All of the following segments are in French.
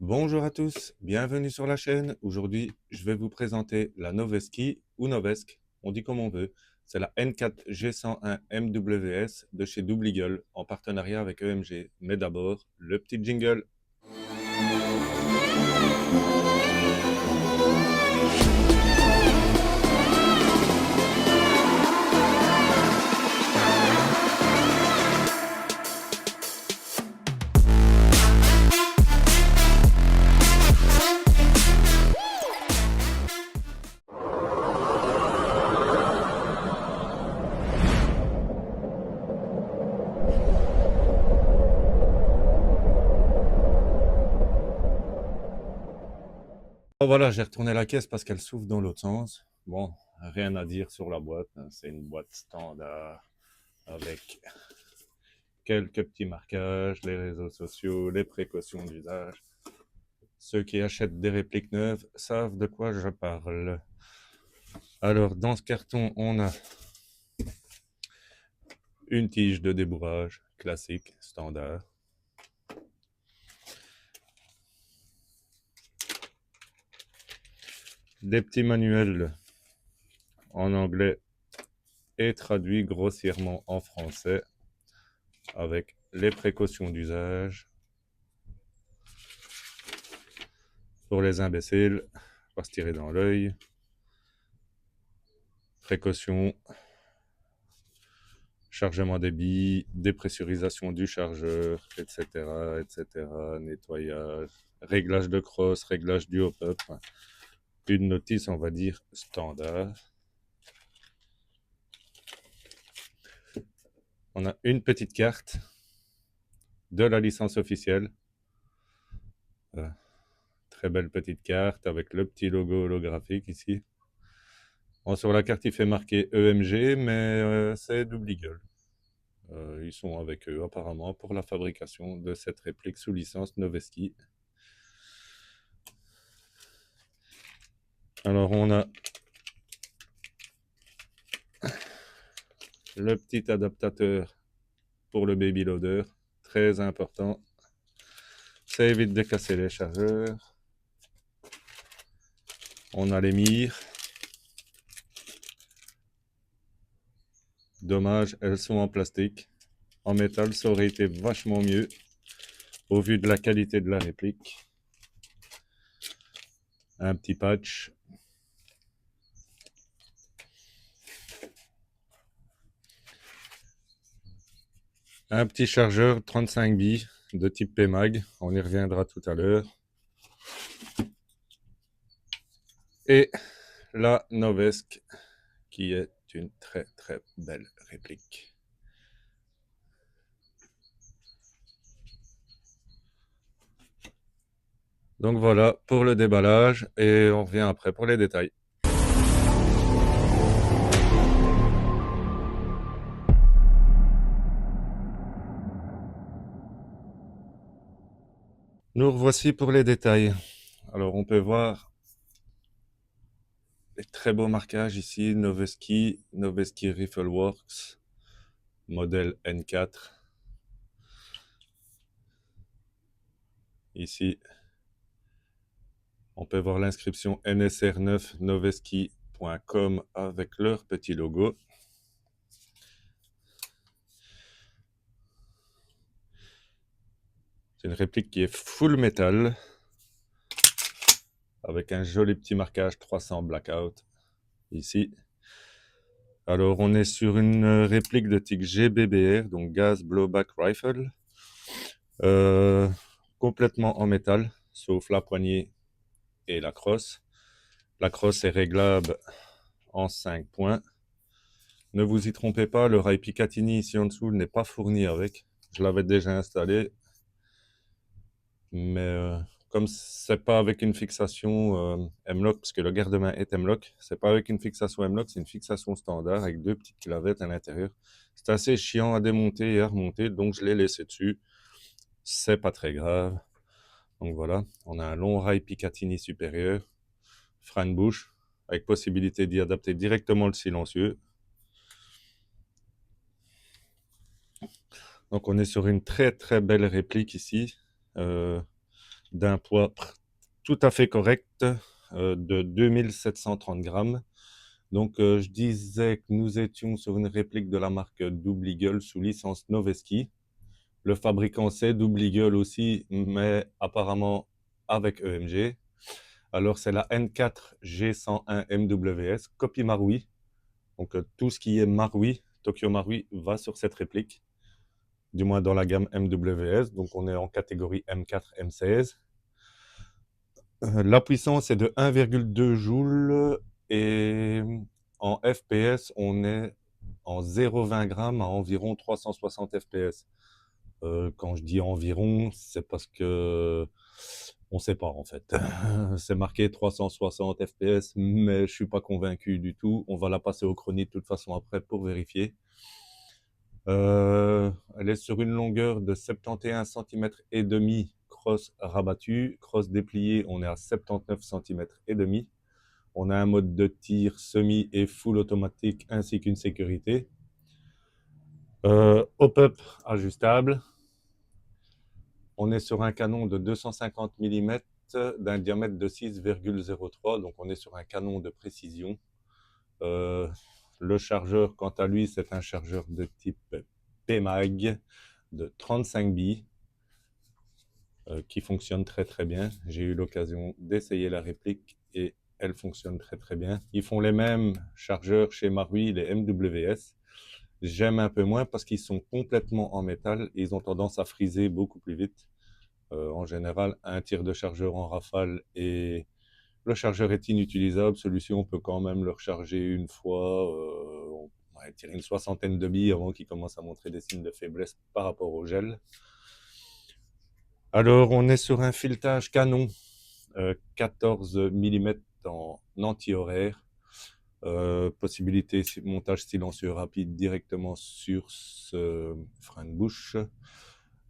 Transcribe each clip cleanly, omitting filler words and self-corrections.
Bonjour à tous, bienvenue sur la chaîne. Aujourd'hui, je vais vous présenter la Noveski ou Novesk, on dit comme on veut. C'est la N4 G101 MWS de chez Double Eagle en partenariat avec EMG. Mais d'abord, le petit jingle. Oh, voilà, j'ai retourné la caisse parce qu'elle s'ouvre dans l'autre sens. Bon, rien à dire sur la boîte, hein. C'est une boîte standard avec quelques petits marquages, les réseaux sociaux, les précautions d'usage. Ceux qui achètent des répliques neuves savent de quoi je parle. Alors, dans ce carton, on a une tige de débourrage classique, standard. Des petits manuels en anglais et traduits grossièrement en français avec les précautions d'usage pour les imbéciles, pas se tirer dans l'œil. Précautions, chargement des billes, dépressurisation du chargeur, etc., etc., nettoyage, réglage de crosse, réglage du hop-up. Une notice, on va dire, standard. On a une petite carte de la licence officielle. Très belle petite carte avec le petit logo holographique ici. Bon, sur la carte, il fait marquer EMG, mais c'est Double Eagle. Ils sont avec eux apparemment pour la fabrication de cette réplique sous licence Noveski. Alors on a le petit adaptateur pour le baby loader, très important. Ça évite de casser les chargeurs. On a les mires. Dommage, elles sont en plastique. En métal, ça aurait été vachement mieux au vu de la qualité de la réplique. Un petit patch. Un petit chargeur 35 billes de type PMAG. On y reviendra tout à l'heure. Et la Novesk, qui est une très très belle réplique. Donc voilà pour le déballage et on revient après pour les détails. Nous revoici pour les détails. Alors on peut voir les très beaux marquages ici, Noveski, Noveski Rifle Works, modèle N4. Ici, on peut voir l'inscription nsr9noveski.com avec leur petit logo. C'est une réplique qui est full métal, avec un joli petit marquage 300 Blackout, ici. Alors, on est sur une réplique de TIG GBBR, donc Gas Blowback Rifle, complètement en métal, sauf la poignée et la crosse. La crosse est réglable en 5 points. Ne vous y trompez pas, le rail Picatinny ici en dessous n'est pas fourni avec. Je l'avais déjà installé, mais comme c'est pas avec une fixation M-Lock, parce que le garde-main est M-Lock, c'est pas avec une fixation M-Lock, c'est une fixation standard avec deux petites clavettes à l'intérieur. C'est assez chiant à démonter et à remonter, donc je l'ai laissé dessus. C'est pas très grave. Donc voilà, on a un long rail Picatinny supérieur, frein de bouche, avec possibilité d'y adapter directement le silencieux. Donc on est sur une très très belle réplique ici. d'un poids tout à fait correct de 2730 grammes. Donc, je disais que nous étions sur une réplique de la marque Double Eagle sous licence Noveski. Le fabricant, c'est Double Eagle aussi, mais apparemment avec EMG. Alors, c'est la N4G101 MWS, copie Marui. Donc, tout ce qui est Marui, Tokyo Marui, va sur cette réplique, du moins dans la gamme MWS. Donc, on est en catégorie M4, M16. La puissance est de 1,2 joules et en FPS, on est en 0,20 grammes à environ 360 FPS. Quand je dis environ, c'est parce que on sait pas en fait. C'est marqué 360 FPS, mais je suis pas convaincu du tout. On va la passer au chronie de toute façon après pour vérifier. Elle est sur une longueur de 71 cm et demi cross rabattu. Cross déplié, on est à 79 cm et demi. On a un mode de tir semi et full automatique ainsi qu'une sécurité. Hop-up ajustable. On est sur un canon de 250 mm d'un diamètre de 6,03, donc on est sur un canon de précision. Le chargeur, quant à lui, c'est un chargeur de type PMAG de 35 billes qui fonctionne très très bien. J'ai eu l'occasion d'essayer la réplique et elle fonctionne très très bien. Ils font les mêmes chargeurs chez Marui, les MWS. J'aime un peu moins parce qu'ils sont complètement en métal et ils ont tendance à friser beaucoup plus vite. En général, un tir de chargeur en rafale et le chargeur est inutilisable. Celui-ci, on peut quand même le recharger une fois. On va tirer une soixantaine de billes avant qu'il commence à montrer des signes de faiblesse par rapport au gel. Alors, on est sur un filetage Canon 14 mm en anti-horaire. Possibilité montage silencieux rapide directement sur ce frein de bouche.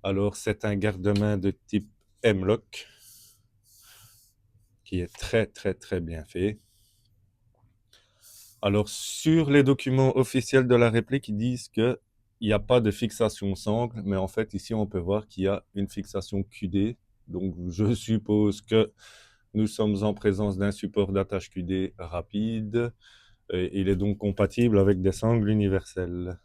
Alors, c'est un garde-main de type M-Lock qui est très très très bien fait. Alors, sur les documents officiels de la réplique, ils disent qu'il n'y a pas de fixation sangle, mais en fait, ici, on peut voir qu'il y a une fixation QD. Donc, je suppose que nous sommes en présence d'un support d'attache QD rapide. Et il est donc compatible avec des sangles universelles.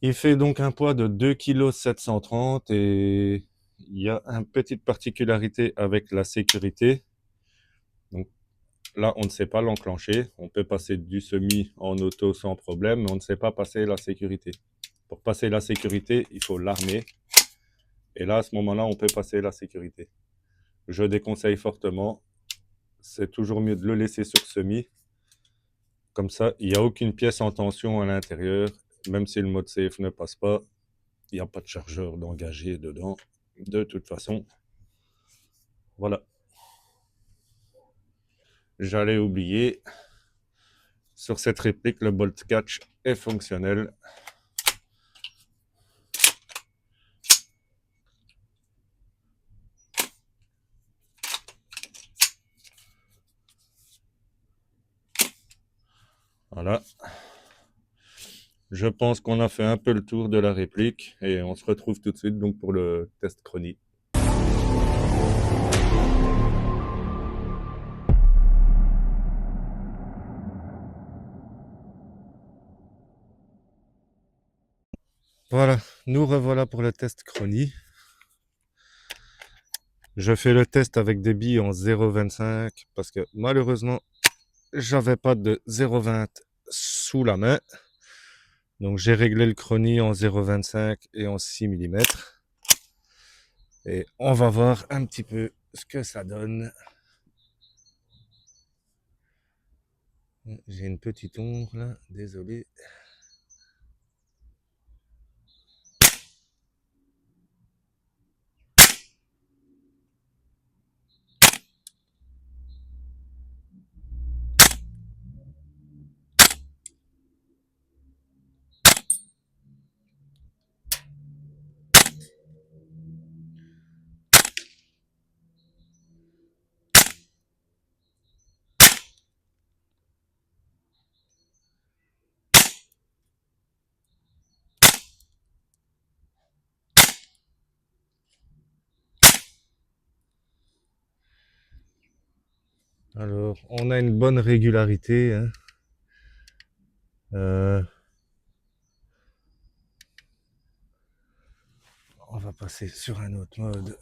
Il fait donc un poids de 2,730 kg et il y a une petite particularité avec la sécurité. Donc, là, on ne sait pas l'enclencher. On peut passer du semi en auto sans problème, mais on ne sait pas passer la sécurité. Pour passer la sécurité, il faut l'armer. Et là, à ce moment-là, on peut passer la sécurité. Je déconseille fortement. C'est toujours mieux de le laisser sur semi. Comme ça, il n'y a aucune pièce en tension à l'intérieur. Même si le mode safe ne passe pas, il n'y a pas de chargeur d'engagé dedans. De toute façon, voilà. J'allais oublier. Sur cette réplique, le bolt catch est fonctionnel. Voilà. Je pense qu'on a fait un peu le tour de la réplique et on se retrouve tout de suite donc pour le test chronie. Voilà, nous revoilà pour le test chronie. Je fais le test avec des billes en 0,25 parce que malheureusement, j'avais pas de 0,20 sous la main. Donc j'ai réglé le chronie en 0,25 et en 6 mm. Et on va voir un petit peu ce que ça donne. J'ai une petite ombre là, désolé. Alors, on a une bonne régularité, hein. Euh, on va passer sur un autre mode.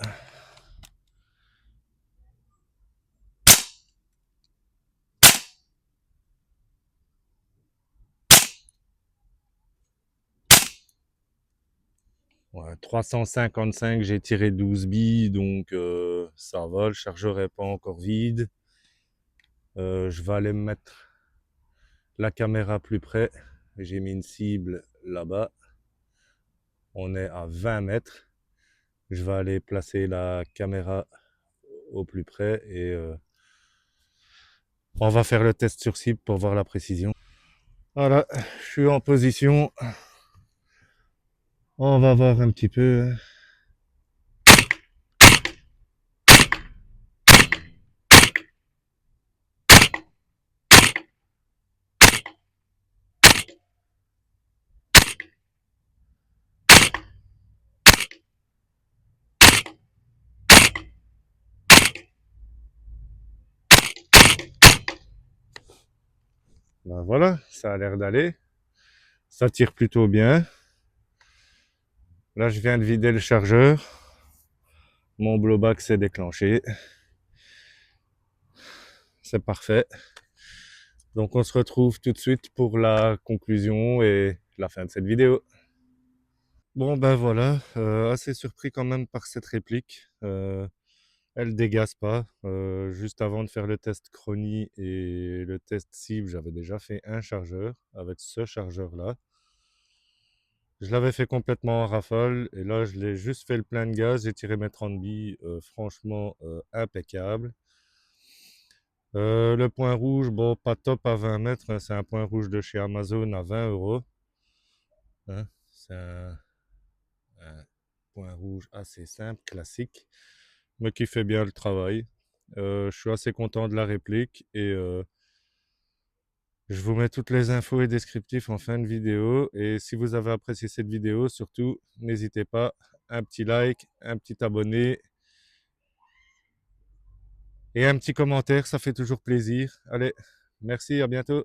Ouais, 355, j'ai tiré 12 billes, donc ça va, le chargeur est pas encore vide. Je vais aller me mettre la caméra plus près. J'ai mis une cible là-bas. On est à 20 mètres. Je vais aller placer la caméra au plus près et on va faire le test sur cible pour voir la précision. Voilà, je suis en position. On va voir un petit peu. Ben voilà, ça a l'air d'aller. Ça tire plutôt bien. Là, je viens de vider le chargeur. Mon blowback s'est déclenché. C'est parfait. Donc, on se retrouve tout de suite pour la conclusion et la fin de cette vidéo. Bon, ben voilà, assez surpris quand même par cette réplique. Elle dégaze pas. Juste avant de faire le test chronie et le test cible, j'avais déjà fait un chargeur avec ce chargeur-là. Je l'avais fait complètement en rafale et là, je l'ai juste fait le plein de gaz. J'ai tiré mes 30 billes, franchement impeccable. Le point rouge, bon, pas top à 20 mètres, hein, c'est un point rouge de chez Amazon à 20 euros. Hein, c'est un point rouge assez simple, classique, mais qui fait bien le travail. Je suis assez content de la réplique et je vous mets toutes les infos et descriptifs en fin de vidéo. Et si vous avez apprécié cette vidéo, surtout, n'hésitez pas, un petit like, un petit abonné et un petit commentaire, ça fait toujours plaisir. Allez, merci, à bientôt.